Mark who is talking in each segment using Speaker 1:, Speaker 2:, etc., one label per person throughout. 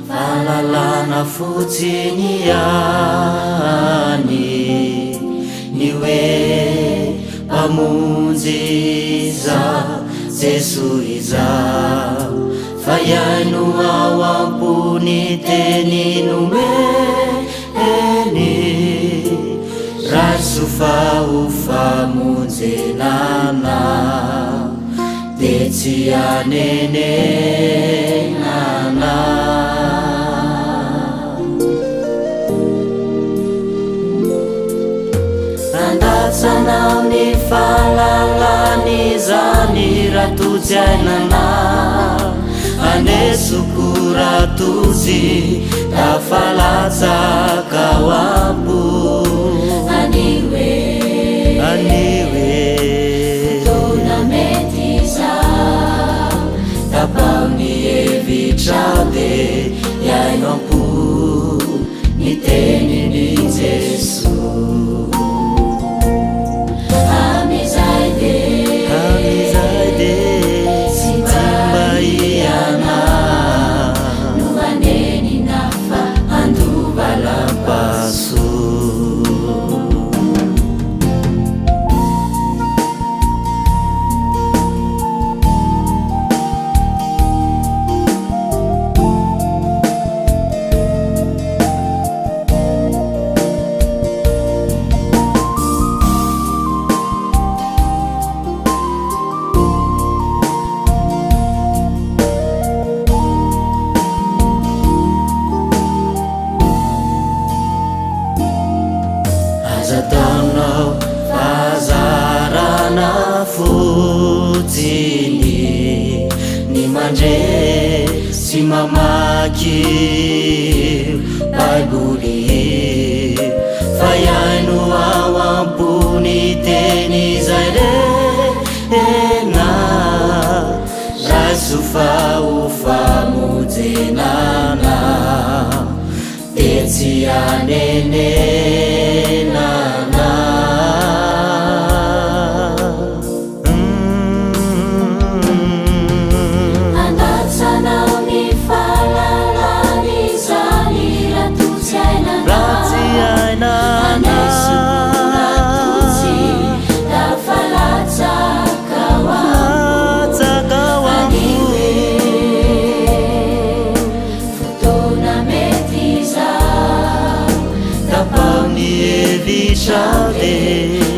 Speaker 1: Fahalalana fotsiny ihany ny hoe mpamonjy izaho Jesoa izaho, fa iaino ao ambony teny nomeny raso fa ho famonjenana de tsy anenenana. Andatsanao ny fahalalany zany ratotsy ainana, anesoko ratotsy tafalatsaka ao ambo aniwe tona mety zao tapao ny hevitrao de iaino ampo ny teniny Jesoa. Ataonao fahazarana fotsiny ny mandre sy mamaky Baiboly, fa iaino ao ambony teny zay rena raso fa ho famonjenana de tsy anenenana. Andatsanao ny fahalalany zany ratotsy ainana, anesoko ratotsy tafalatsaka ao aniwe fotoana mety zao tapao ny hevitrao de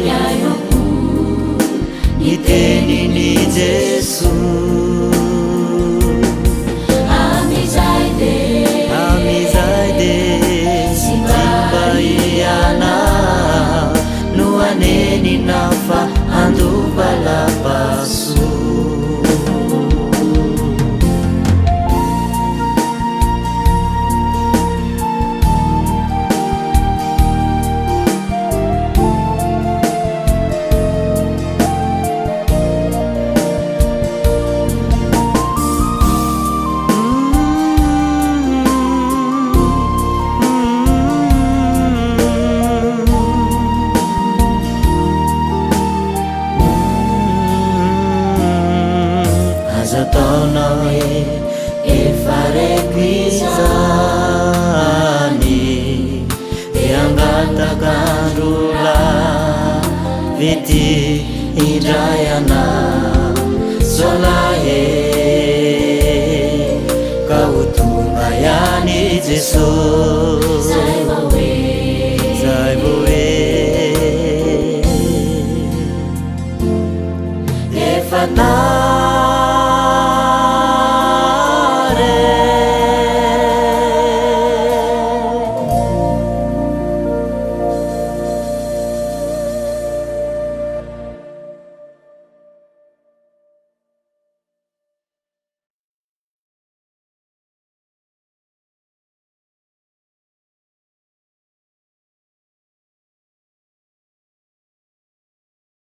Speaker 1: iaino ampo ny teniny Jesoa. Amizay de tsy mba iana no anenina fa andobalapaso. Ataonao efa reko izany de angatakandro lavety indray ana solahe ka ho tonga ihany Jesoa.